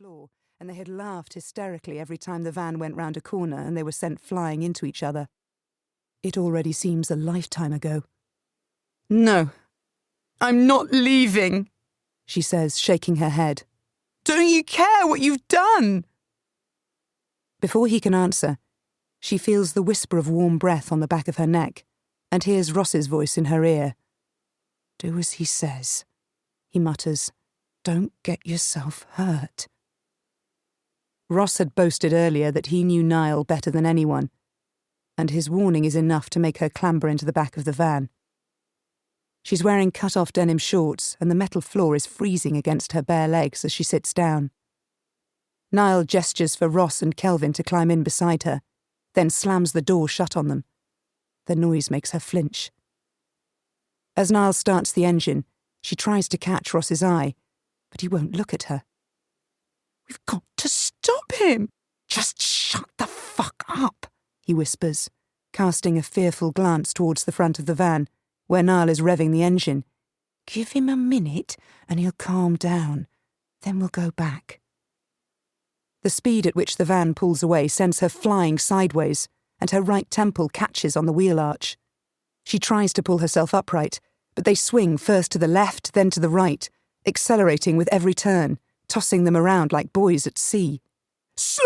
floor, and they had laughed hysterically every time the van went round a corner and they were sent flying into each other. It already seems a lifetime ago. "No, I'm not leaving," she says, shaking her head. "Don't you care what you've done?" Before he can answer, she feels the whisper of warm breath on the back of her neck and hears Ross's voice in her ear. "Do as he says," he mutters. "Don't get yourself hurt." Ross had boasted earlier that he knew Niall better than anyone, and his warning is enough to make her clamber into the back of the van. She's wearing cut-off denim shorts, and the metal floor is freezing against her bare legs as she sits down. Niall gestures for Ross and Kelvin to climb in beside her, then slams the door shut on them. The noise makes her flinch. As Niall starts the engine, she tries to catch Ross's eye, but he won't look at her. "We've got to stop him! Just shut the fuck up!" he whispers, casting a fearful glance towards the front of the van, where Niall is revving the engine. "Give him a minute and he'll calm down. Then we'll go back." The speed at which the van pulls away sends her flying sideways, and her right temple catches on the wheel arch. She tries to pull herself upright, but they swing first to the left, then to the right, accelerating with every turn, tossing them around like boys at sea. "Slow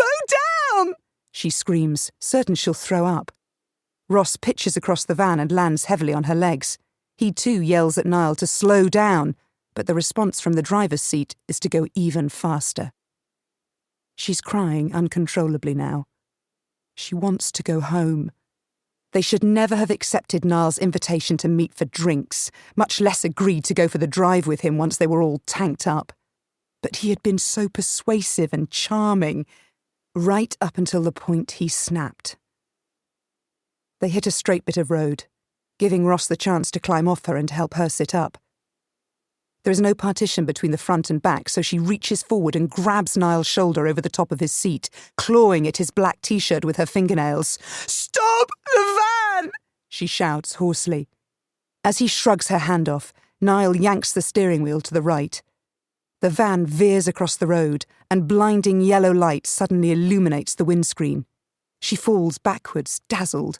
down!" she screams, certain she'll throw up. Ross pitches across the van and lands heavily on her legs. He too yells at Niall to slow down, but the response from the driver's seat is to go even faster. She's crying uncontrollably now. She wants to go home. They should never have accepted Niall's invitation to meet for drinks, much less agreed to go for the drive with him once they were all tanked up. But he had been so persuasive and charming, right up until the point he snapped. They hit a straight bit of road, giving Ross the chance to climb off her and help her sit up. There is no partition between the front and back, so she reaches forward and grabs Niall's shoulder over the top of his seat, clawing at his black t-shirt with her fingernails. "Stop the van!" she shouts hoarsely. As he shrugs her hand off, Niall yanks the steering wheel to the right. The van veers across the road, and blinding yellow light suddenly illuminates the windscreen. She falls backwards, dazzled.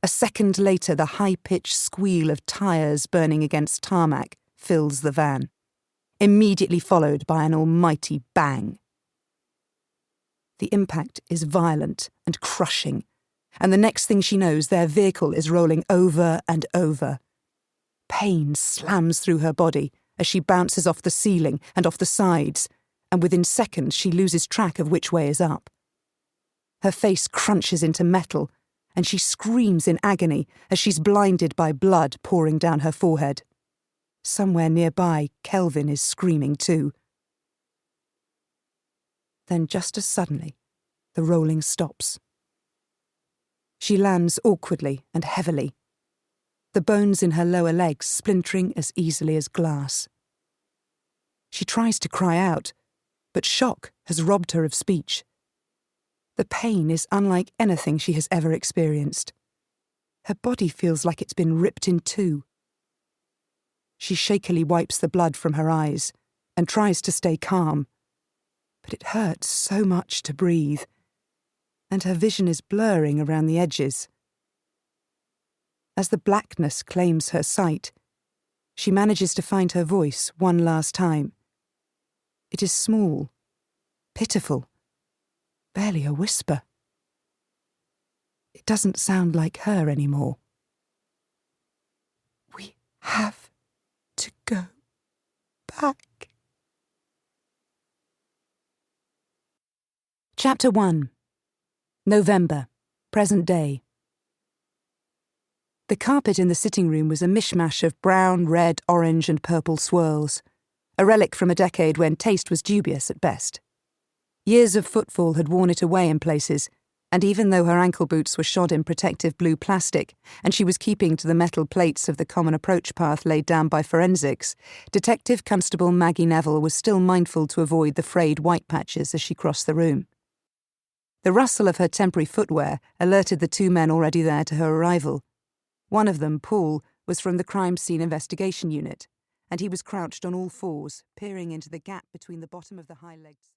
A second later, the high-pitched squeal of tyres burning against tarmac fills the van, immediately followed by an almighty bang. The impact is violent and crushing, and the next thing she knows, their vehicle is rolling over and over. Pain slams through her body as she bounces off the ceiling and off the sides, and within seconds she loses track of which way is up. Her face crunches into metal, and she screams in agony as she's blinded by blood pouring down her forehead. Somewhere nearby, Kelvin is screaming too. Then just as suddenly, the rolling stops. She lands awkwardly and heavily, the bones in her lower legs splintering as easily as glass. She tries to cry out, but shock has robbed her of speech. The pain is unlike anything she has ever experienced. Her body feels like it's been ripped in two. She shakily wipes the blood from her eyes and tries to stay calm, but it hurts so much to breathe, and her vision is blurring around the edges. As the blackness claims her sight, she manages to find her voice one last time. It is small, pitiful, barely a whisper. It doesn't sound like her anymore. "We have to go back." Chapter 1. November, present day. The carpet in the sitting room was a mishmash of brown, red, orange and purple swirls, a relic from a decade when taste was dubious at best. Years of footfall had worn it away in places, and even though her ankle boots were shod in protective blue plastic and she was keeping to the metal plates of the common approach path laid down by forensics, Detective Constable Maggie Neville was still mindful to avoid the frayed white patches as she crossed the room. The rustle of her temporary footwear alerted the two men already there to her arrival. One of them, Paul, was from the Crime Scene Investigation Unit, and he was crouched on all fours, peering into the gap between the bottom of the high-legged...